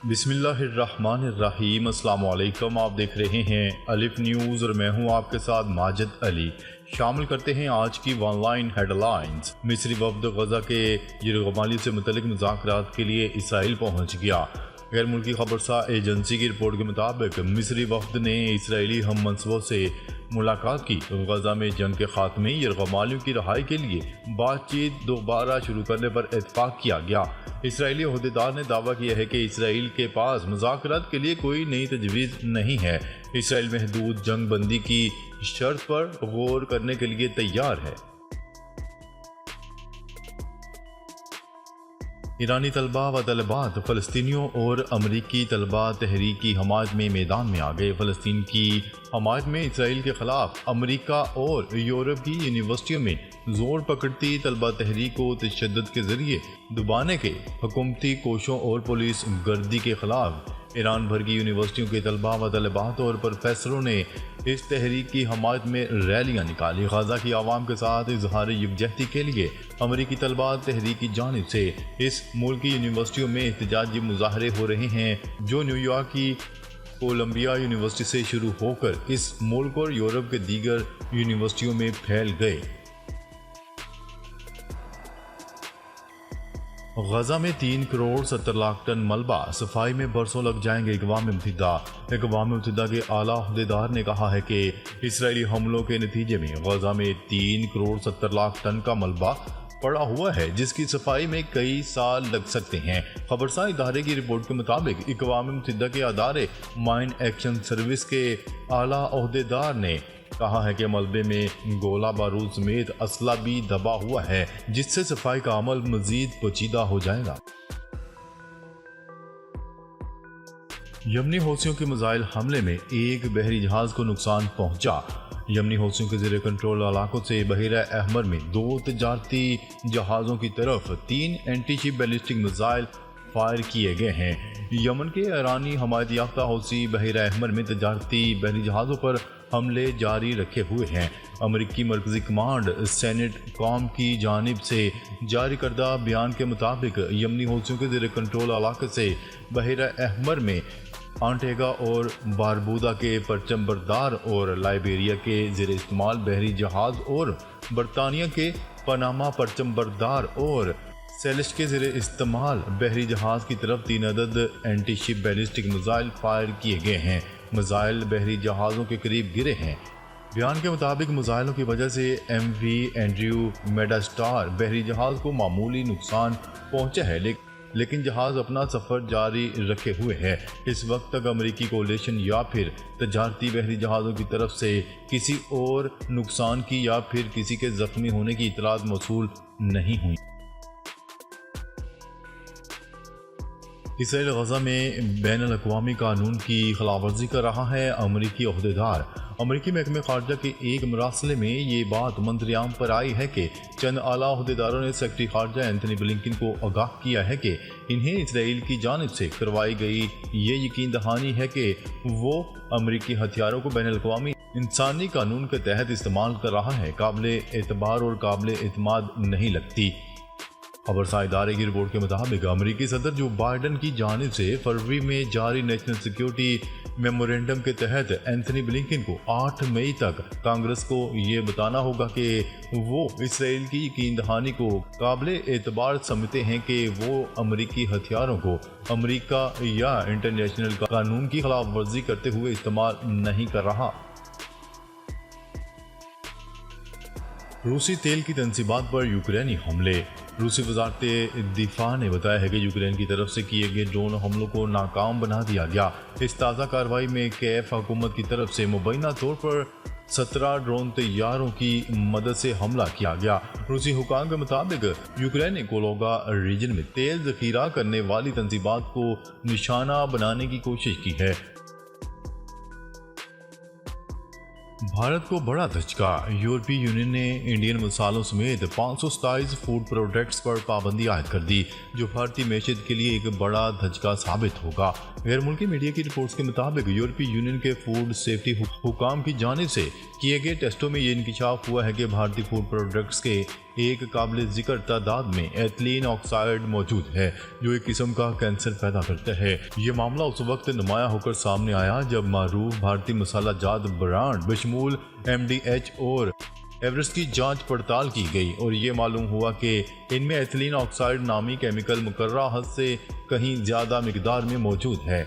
بسم اللہ الرحمن الرحیم۔ السلام علیکم، آپ دیکھ رہے ہیں الف نیوز اور میں ہوں آپ کے ساتھ ماجد علی۔ شامل کرتے ہیں آج کی آن لائن ہیڈ لائنز۔ مصری وفد غزہ کے یرغمالی سے متعلق مذاکرات کے لیے اسرائیل پہنچ گیا۔ غیر ملکی خبرسا ایجنسی کی رپورٹ کے مطابق مصری وفد نے اسرائیلی ہم منصبوں سے ملاقات کی۔ غزہ میں جنگ کے خاتمے، یرغمالیوں کی رہائی کے لیے بات چیت دوبارہ شروع کرنے پر اتفاق کیا گیا۔ اسرائیلی عہدیدار نے دعویٰ کیا ہے کہ اسرائیل کے پاس مذاکرات کے لیے کوئی نئی تجویز نہیں ہے۔ اسرائیل محدود جنگ بندی کی شرط پر غور کرنے کے لیے تیار ہے۔ ایرانی طلباء و طالبات فلسطینیوں اور امریکی طلباء تحریک کی حمایت میں میدان میں آ گئے۔ فلسطین کی حمایت میں اسرائیل کے خلاف امریکہ اور یورپ کی یونیورسٹیوں میں زور پکڑتی طلباء تحریک کو تشدد کے ذریعے دبانے کے حکومتی کوششوں اور پولیس گردی کے خلاف ایران بھر کی یونیورسٹیوں کے طلباء و طالبات اور پروفیسروں نے اس تحریک کی حمایت میں ریلیاں نکالی۔ غزہ کی عوام کے ساتھ اظہار یکجہتی کے لیے امریکی طلباء تحریک کی جانب سے اس ملک کی یونیورسٹیوں میں احتجاجی مظاہرے ہو رہے ہیں، جو نیو یارک کی کولمبیا یونیورسٹی سے شروع ہو کر اس ملک اور یورپ کے دیگر یونیورسٹیوں میں پھیل گئے۔ غزہ میں 3 کروڑ 70 لاکھ ٹن ملبہ صفائی میں برسوں لگ جائیں گے۔ اقوام متحدہ کے اعلیٰ عہدیدار نے کہا ہے کہ اسرائیلی حملوں کے نتیجے میں غزہ میں 3 کروڑ 70 لاکھ ٹن کا ملبہ پڑا ہوا ہے، جس کی صفائی میں کئی سال لگ سکتے ہیں۔ خبرسا ادارے کی رپورٹ کے مطابق اقوام متحدہ کے ادارے مائن ایکشن سروس کے اعلیٰ عہدیدار نے کہا ہے کہ ملبے میں گولہ بارود سمیت اسلحہ بھی دبا ہوا ہے، جس سے صفائی کا عمل مزید پیچیدہ ہو جائے گا۔ یمنی حوثیوں کے میزائل حملے میں ایک بحری جہاز کو نقصان پہنچا۔ یمنی حوثیوں کے زیر کنٹرول علاقوں سے بحیرہ احمر میں 2 تجارتی جہازوں کی طرف 3 اینٹی شپ بیلسٹک میزائل فائر کیے گئے ہیں۔ یمن کے ایرانی حمایت یافتہ حوثی بحیرہ احمر میں تجارتی بحری جہازوں پر حملے جاری رکھے ہوئے ہیں۔ امریکی مرکزی کمانڈ سینٹ کام کی جانب سے جاری کردہ بیان کے مطابق یمنی حوثیوں کے زیر کنٹرول علاقے سے بحیرہ احمر میں آنٹیگا اور باربودا کے پرچم بردار اور لائبیریا کے زیر استعمال بحری جہاز اور برطانیہ کے پاناما پرچم بردار اور سیلسٹ کے زیر استعمال بحری جہاز کی طرف 3 عدد اینٹی شپ بیلسٹک میزائل فائر کیے گئے ہیں۔ میزائل بحری جہازوں کے قریب گرے ہیں۔ بیان کے مطابق میزائلوں کی وجہ سے ایم وی اینڈریو میڈاسٹار بحری جہاز کو معمولی نقصان پہنچا ہے، لیکن جہاز اپنا سفر جاری رکھے ہوئے ہے۔ اس وقت تک امریکی کولیشن یا پھر تجارتی بحری جہازوں کی طرف سے کسی اور نقصان کی یا پھر کسی کے زخمی ہونے کی اطلاعات موصول نہیں ہوئی۔ اسرائیل غزہ میں بین الاقوامی قانون کی خلاف ورزی کر رہا ہے۔ امریکی عہدیدار امریکی محکمہ خارجہ کے ایک مراسلے میں یہ بات منظر عام پر آئی ہے کہ چند اعلیٰ عہدیداروں نے سیکرٹری خارجہ اینتھنی بلنکن کو آگاہ کیا ہے کہ انہیں اسرائیل کی جانب سے کروائی گئی یہ یقین دہانی ہے کہ وہ امریکی ہتھیاروں کو بین الاقوامی انسانی قانون کے تحت استعمال کر رہا ہے، قابل اعتبار اور قابل اعتماد نہیں لگتی۔ خبرسا ادارے کی رپورٹ کے مطابق امریکی صدر جو بائیڈن کی جانب سے فروری میں جاری نیشنل سیکیورٹی میمورنڈم کے تحت اینتھنی بلنکن کو 8 مئی تک کانگریس کو یہ بتانا ہوگا کہ وہ اسرائیل کی یقین دہانی کو قابل اعتبار سمجھتے ہیں کہ وہ امریکی ہتھیاروں کو امریکہ یا انٹرنیشنل قانون کی خلاف ورزی کرتے ہوئے استعمال نہیں کر رہا۔ روسی تیل کی تنصیبات پر یوکرینی حملے۔ روسی وزارت دفاع نے بتایا ہے کہ یوکرین کی طرف سے کیے گئے ڈرون حملوں کو ناکام بنا دیا گیا۔ اس تازہ کارروائی میں کیف حکومت کی طرف سے مبینہ طور پر 17 ڈرون طیاروں کی مدد سے حملہ کیا گیا۔ روسی حکام کے مطابق یوکرین نے کولوگا ریجن میں تیل ذخیرہ کرنے والی تنصیبات کو نشانہ بنانے کی کوشش کی ہے۔ بھارت کو بڑا دھچکا۔ یورپی یونین نے انڈین مسالوں سمیت 527 فوڈ پروڈکٹس پر پابندی عائد کر دی، جو بھارتی معیشت کے لیے ایک بڑا دھچکا ثابت ہوگا۔ غیر ملکی میڈیا کی رپورٹس کے مطابق یورپی یونین کے فوڈ سیفٹی حکام کی جانب سے کیے گئے ٹیسٹوں میں یہ انکشاف ہوا ہے کہ بھارتی فوڈ پروڈکٹس کے ایک قابل ذکر تعداد میں ایتھلین آکسائڈ موجود ہے جو ایک قسم کا کینسر پیدا کرتا ہے۔ یہ معاملہ اس وقت نمایاں ہو کر سامنے آیا جب معروف بھارتی مسالہ جات برانڈ بشمول MDH اور ایورسٹ کی جانچ پڑتال کی گئی اور یہ معلوم ہوا کہ ان میں ایتھلین آکسائڈ نامی کیمیکل مقررہ حد سے کہیں زیادہ مقدار میں موجود ہے۔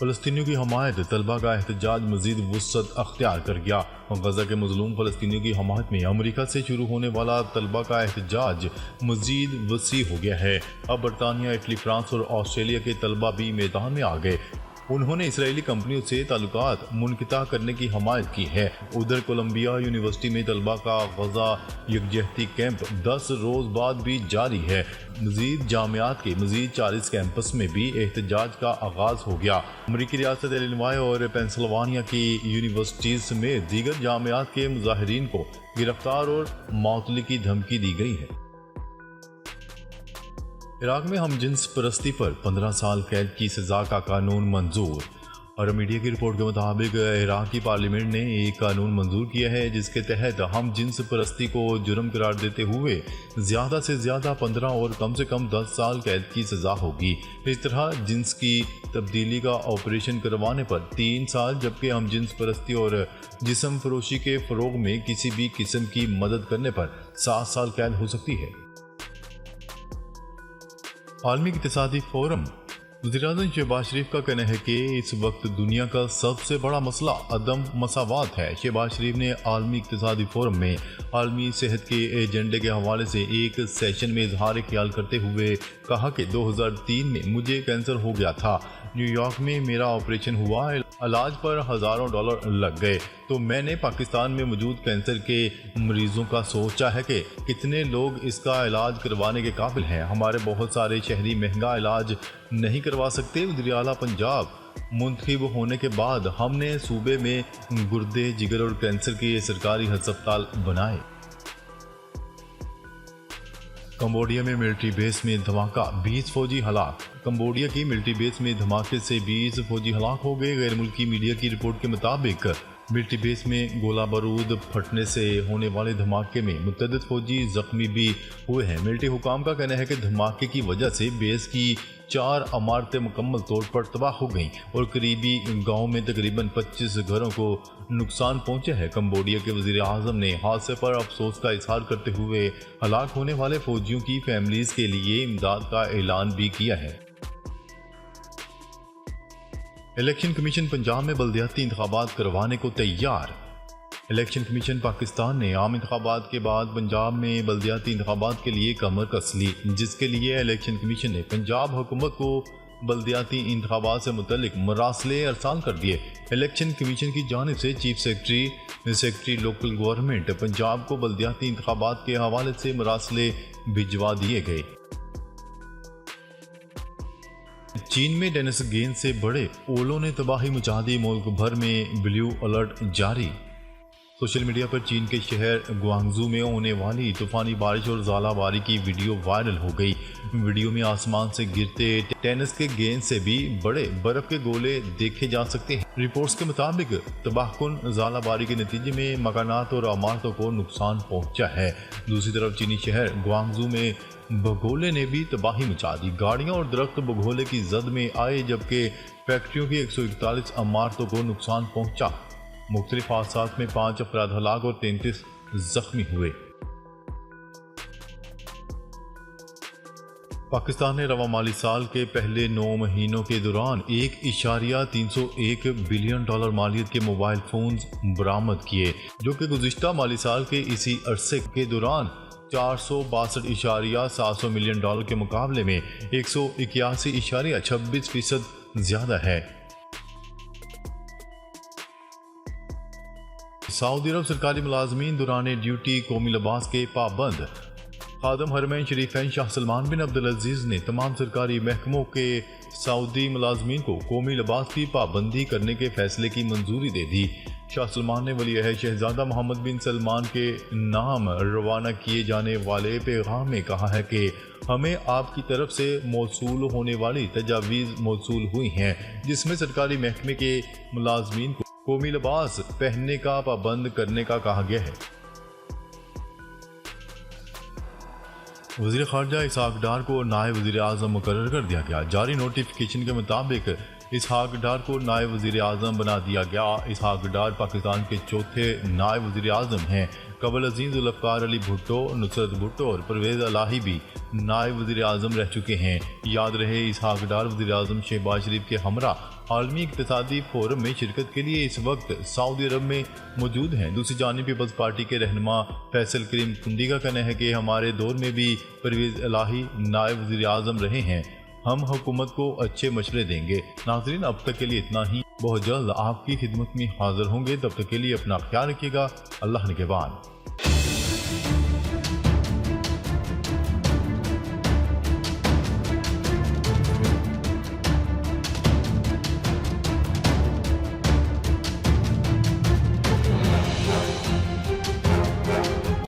فلسطینیوں کی حمایت طلبہ کا احتجاج مزید وسعت اختیار کر گیا اور غزہ کے مظلوم فلسطینیوں کی حمایت میں امریکہ سے شروع ہونے والا طلبہ کا احتجاج مزید وسیع ہو گیا ہے۔ اب برطانیہ، اٹلی، فرانس اور آسٹریلیا کے طلبہ بھی میدان میں آ گئے۔ انہوں نے اسرائیلی کمپنیوں سے تعلقات منقطع کرنے کی حمایت کی ہے۔ ادھر کولمبیا یونیورسٹی میں طلبہ کا غزہ یکجہتی کیمپ 10 روز بعد بھی جاری ہے۔ مزید جامعات کے مزید 40 کیمپس میں بھی احتجاج کا آغاز ہو گیا۔ امریکی ریاست الینوائے اور پینسلوانیا کی یونیورسٹیز سمیت دیگر جامعات کے مظاہرین کو گرفتار اور معطلی کی دھمکی دی گئی ہے۔ عراق میں ہم جنس پرستی پر 15 سال قید کی سزا کا قانون منظور۔ اور میڈیا کی رپورٹ کے مطابق عراق کی پارلیمنٹ نے ایک قانون منظور کیا ہے جس کے تحت ہم جنس پرستی کو جرم قرار دیتے ہوئے زیادہ سے زیادہ 15 اور کم سے کم 10 سال قید کی سزا ہوگی۔ اس طرح جنس کی تبدیلی کا آپریشن کروانے پر 3 سال، جبکہ ہم جنس پرستی اور جسم فروشی کے فروغ میں کسی بھی قسم کی مدد کرنے پر 7 سال قید ہو سکتی ہے۔ عالمی اقتصادی فورم۔ وزیراعظم شہباز شریف کا کہنا ہے کہ اس وقت دنیا کا سب سے بڑا مسئلہ عدم مساوات ہے۔ شہباز شریف نے عالمی اقتصادی فورم میں عالمی صحت کے ایجنڈے کے حوالے سے ایک سیشن میں اظہار خیال کرتے ہوئے کہا کہ 2003 میں مجھے کینسر ہو گیا تھا، نیو یارک میں میرا آپریشن ہوا، علاج پر ہزاروں ڈالر لگ گئے، تو میں نے پاکستان میں موجود کینسر کے مریضوں کا سوچا ہے کہ کتنے لوگ اس کا علاج کروانے کے قابل ہیں۔ ہمارے بہت سارے شہری مہنگا علاج نہیں کروا سکتے۔ وزیر اعلیٰ پنجاب منتخب ہونے کے بعد ہم نے صوبے میں گردے، جگر اور کینسر کے سرکاری ہسپتال بنائے۔ کمبوڈیا میں ملٹری بیس میں دھماکہ، 20 فوجی ہلاک۔ کمبوڈیا کی ملٹری بیس میں دھماکے سے 20 فوجی ہلاک ہو گئے۔ غیر ملکی میڈیا کی رپورٹ کے مطابق ملٹری بیس میں گولہ بارود پھٹنے سے ہونے والے دھماکے میں متعدد فوجی زخمی بھی ہوئے ہیں۔ ملٹری حکام کا کہنا ہے کہ دھماکے کی وجہ سے بیس کی 4 عمارتیں مکمل طور پر تباہ ہو گئیں اور قریبی گاؤں میں تقریباً 25 گھروں کو نقصان پہنچا ہے۔ کمبوڈیا کے وزیر اعظم نے حادثے پر افسوس کا اظہار کرتے ہوئے ہلاک ہونے والے فوجیوں کی فیملیز کے لیے امداد کا اعلان بھی کیا ہے۔ الیکشن کمیشن پنجاب میں بلدیاتی انتخابات کروانے کو تیار۔ الیکشن کمیشن پاکستان نے عام انتخابات کے بعد پنجاب میں بلدیاتی انتخابات کے لیے کمر کس لی، جس کے لیے الیکشن کمیشن نے پنجاب حکومت کو بلدیاتی انتخابات سے متعلق مراسلے ارسال کر دیے۔ الیکشن کمیشن کی جانب سے chief secretary local government Punjab کو بلدیاتی انتخابات کے حوالے سے مراسلے بھجوا دیے گئے۔ چین میں ڈینس گیند سے بڑے اولوں نے تباہی مچا دی، ملک بھر میں بلیو الرٹ جاری۔ سوشل میڈیا پر چین کے شہر گوانگژو میں ہونے والی طوفانی بارش اور ژالہ باری کی ویڈیو وائرل ہو گئی۔ ویڈیو میں آسمان سے گرتے ٹینس کے گیند سے بھی بڑے برف کے گولے دیکھے جا سکتے ہیں۔ رپورٹس کے مطابق تباہ کن ژالہ باری کے نتیجے میں مکانات اور عمارتوں کو نقصان پہنچا ہے۔ دوسری طرف چینی شہر گوانگژو میں بگولے نے بھی تباہی مچا دی۔ گاڑیاں اور درخت بگولے کی زد میں آئے جبکہ فیکٹریوں کی 141 عمارتوں کو نقصان پہنچا۔ مختلف حادثات میں 5 افراد ہلاک اور 33 زخمی ہوئے۔ پاکستان نے رواں مالی سال کے پہلے 9 مہینوں کے دوران 1.301 بلین ڈالر مالیت کے موبائل فونز برآمد کیے، جو کہ گزشتہ مالی سال کے اسی عرصے کے دوران 462.700 ملین ڈالر کے مقابلے میں 181.26% زیادہ ہے۔ سعودی عرب سرکاری ملازمین دوران ڈیوٹی قومی لباس کے پابند۔ خادم حرمین شریفین شاہ سلمان بن عبدالعزیز نے تمام سرکاری محکموں کے سعودی ملازمین کو قومی لباس کی پابندی کرنے کے فیصلے کی منظوری دے دی۔ شاہ سلمان نے ولی عہد شہزادہ محمد بن سلمان کے نام روانہ کیے جانے والے پیغام میں کہا ہے کہ ہمیں آپ کی طرف سے موصول ہونے والی تجاویز موصول ہوئی ہیں، جس میں سرکاری محکمے کے ملازمین کو قومی لباس پہننے کا پابند کرنے کا کہا گیا ہے۔ وزیر خارجہ اسحاق ڈار کو نائب وزیر اعظم مقرر کر دیا گیا۔ جاری نوٹیفکیشن کے مطابق اسحاق ڈار کو نائب وزیر اعظم بنا دیا گیا۔ اسحاق ڈار پاکستان کے چوتھے نائب وزیر اعظم ہیں۔ قبل ازیں ذوالفقار علی بھٹو، نصرت بھٹو اور پرویز الہی بھی نائب وزیر اعظم رہ چکے ہیں۔ یاد رہے اسحاق ڈار وزیر اعظم شہباز شریف کے ہمراہ عالمی اقتصادی فورم میں شرکت کے لیے اس وقت سعودی عرب میں موجود ہیں۔ دوسری جانب پیپلز پارٹی کے رہنما فیصل کریم کنڈی کا کہنا ہے کہ ہمارے دور میں بھی پرویز الہی نائب وزیر اعظم رہے ہیں، ہم حکومت کو اچھے مشورے دیں گے۔ ناظرین، اب تک کے لیے اتنا ہی، بہت جلد آپ کی خدمت میں حاضر ہوں گے، تب تک کے لیے اپنا خیال رکھیے گا۔ اللہ نگہبان۔